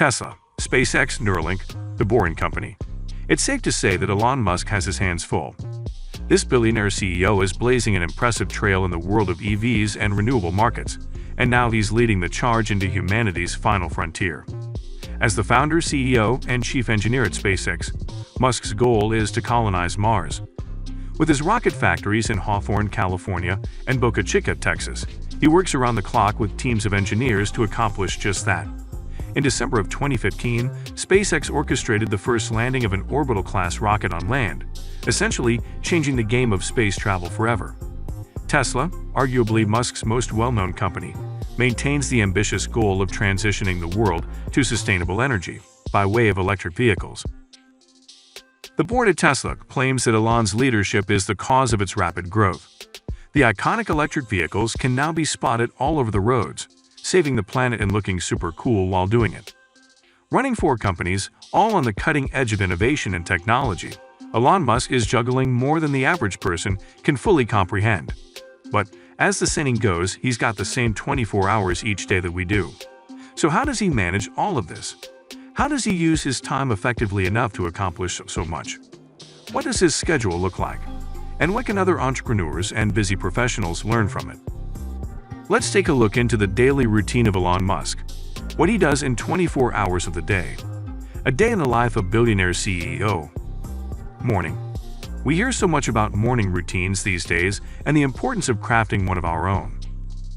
Tesla, SpaceX, Neuralink, the Boring Company. It's safe to say that Elon Musk has his hands full. This billionaire CEO is blazing an impressive trail in the world of EVs and renewable markets, and now he's leading the charge into humanity's final frontier. As the founder, CEO, and chief engineer at SpaceX, Musk's goal is to colonize Mars. With his rocket factories in Hawthorne, California, and Boca Chica, Texas, he works around the clock with teams of engineers to accomplish just that. In December of 2015, SpaceX orchestrated the first landing of an orbital-class rocket on land, essentially changing the game of space travel forever. Tesla, arguably Musk's most well-known company, maintains the ambitious goal of transitioning the world to sustainable energy by way of electric vehicles. The board at Tesla claims that Elon's leadership is the cause of its rapid growth. The iconic electric vehicles can now be spotted all over the roads, saving the planet and looking super cool while doing it. Running 4 companies, all on the cutting edge of innovation and technology, Elon Musk is juggling more than the average person can fully comprehend. But, as the saying goes, he's got the same 24 hours each day that we do. So how does he manage all of this? How does he use his time effectively enough to accomplish so much? What does his schedule look like? And what can other entrepreneurs and busy professionals learn from it? Let's take a look into the daily routine of Elon Musk. What he does in 24 hours of the day. A day in the life of billionaire CEO. Morning. We hear so much about morning routines these days and the importance of crafting one of our own.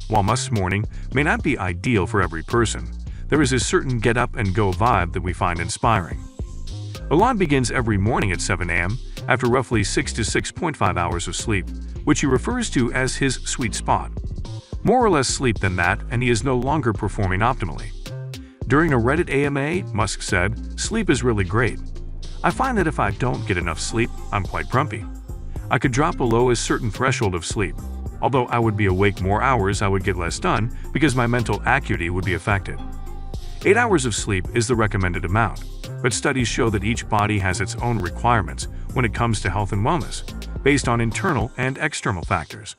While Musk's morning may not be ideal for every person, there is a certain get-up-and-go vibe that we find inspiring. Elon begins every morning at 7 a.m. after roughly 6 to 6.5 hours of sleep, which he refers to as his sweet spot. More or less sleep than that, and he is no longer performing optimally. During a Reddit AMA, Musk said, "Sleep is really great. I find that if I don't get enough sleep, I'm quite grumpy. I could drop below a certain threshold of sleep. Although I would be awake more hours, I would get less done because my mental acuity would be affected." 8 hours of sleep is the recommended amount, but studies show that each body has its own requirements when it comes to health and wellness, based on internal and external factors.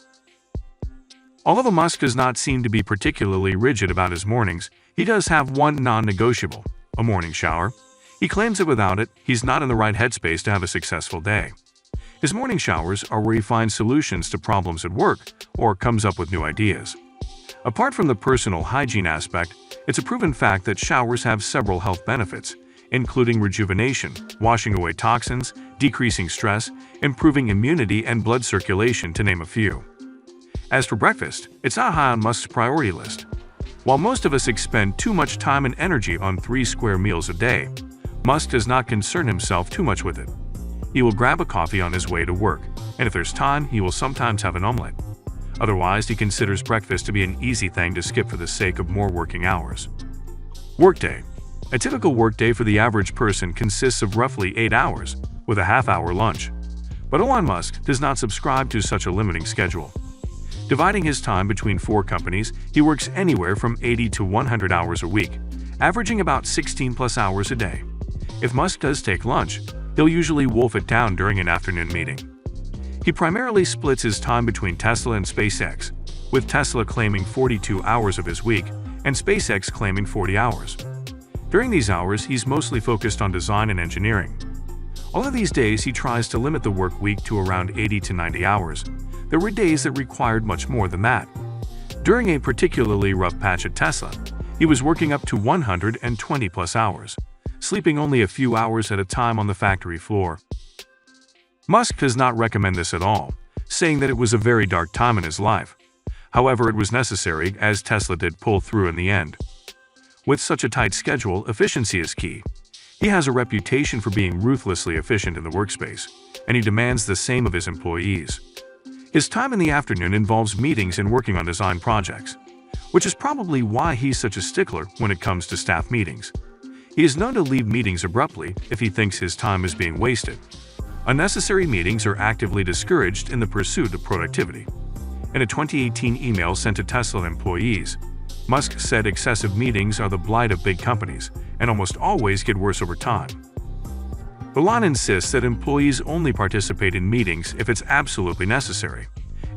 Although Musk does not seem to be particularly rigid about his mornings, he does have one non-negotiable: a morning shower. He claims that without it, he's not in the right headspace to have a successful day. His morning showers are where he finds solutions to problems at work or comes up with new ideas. Apart from the personal hygiene aspect, it's a proven fact that showers have several health benefits, including rejuvenation, washing away toxins, decreasing stress, improving immunity and blood circulation, to name a few. As for breakfast, it's not high on Musk's priority list. While most of us expend too much time and energy on 3 square meals a day, Musk does not concern himself too much with it. He will grab a coffee on his way to work, and if there's time, he will sometimes have an omelette. Otherwise, he considers breakfast to be an easy thing to skip for the sake of more working hours. Workday. A typical workday for the average person consists of roughly 8 hours, with a half-hour lunch. But Elon Musk does not subscribe to such a limiting schedule. Dividing his time between 4 companies, he works anywhere from 80 to 100 hours a week, averaging about 16+ hours a day. If Musk does take lunch, he'll usually wolf it down during an afternoon meeting. He primarily splits his time between Tesla and SpaceX, with Tesla claiming 42 hours of his week and SpaceX claiming 40 hours. During these hours, he's mostly focused on design and engineering. All of these days, he tries to limit the work week to around 80 to 90 hours. There were days that required much more than that. During a particularly rough patch at Tesla, he was working up to 120+ hours, sleeping only a few hours at a time on the factory floor. Musk does not recommend this at all, saying that it was a very dark time in his life. However, it was necessary, as Tesla did pull through in the end. With such a tight schedule, efficiency is key. He has a reputation for being ruthlessly efficient in the workspace, and he demands the same of his employees. His time in the afternoon involves meetings and working on design projects, which is probably why he's such a stickler when it comes to staff meetings. He is known to leave meetings abruptly if he thinks his time is being wasted. Unnecessary meetings are actively discouraged in the pursuit of productivity. In a 2018 email sent to Tesla employees, Musk said excessive meetings are the blight of big companies and almost always get worse over time. Elon insists that employees only participate in meetings if it's absolutely necessary,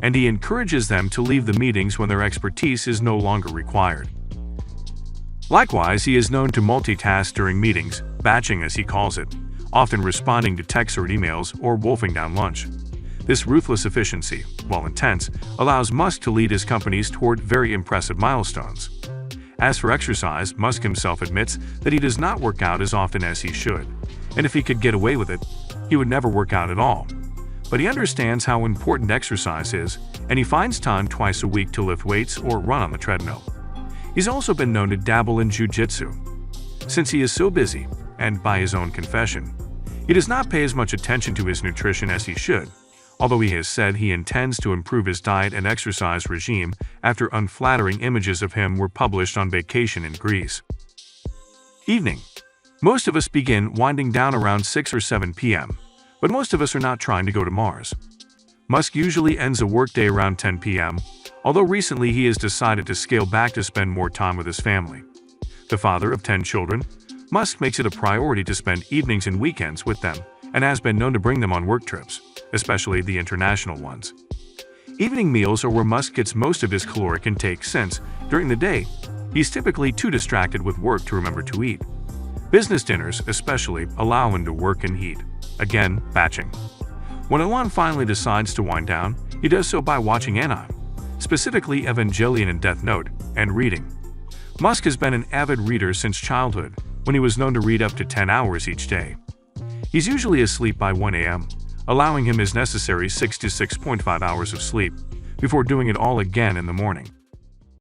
and he encourages them to leave the meetings when their expertise is no longer required. Likewise, he is known to multitask during meetings, batching as he calls it, often responding to texts or emails or wolfing down lunch. This ruthless efficiency, while intense, allows Musk to lead his companies toward very impressive milestones. As for exercise, Musk himself admits that he does not work out as often as he should, and if he could get away with it, he would never work out at all. But he understands how important exercise is, and he finds time twice a week to lift weights or run on the treadmill. He's also been known to dabble in jiu-jitsu. Since he is so busy, and by his own confession, he does not pay as much attention to his nutrition as he should, although he has said he intends to improve his diet and exercise regime after unflattering images of him were published on vacation in Greece. Evening. Most of us begin winding down around 6 or 7 p.m., but most of us are not trying to go to Mars. Musk usually ends a workday around 10 p.m., although recently he has decided to scale back to spend more time with his family. The father of 10 children, Musk makes it a priority to spend evenings and weekends with them and has been known to bring them on work trips, especially the international ones. Evening meals are where Musk gets most of his caloric intake since, during the day, he's typically too distracted with work to remember to eat. Business dinners, especially, allow him to work and eat. Again, batching. When Elon finally decides to wind down, he does so by watching anime, specifically Evangelion and Death Note, and reading. Musk has been an avid reader since childhood, when he was known to read up to 10 hours each day. He's usually asleep by 1 a.m., allowing him his necessary 6 to 6.5 hours of sleep, before doing it all again in the morning.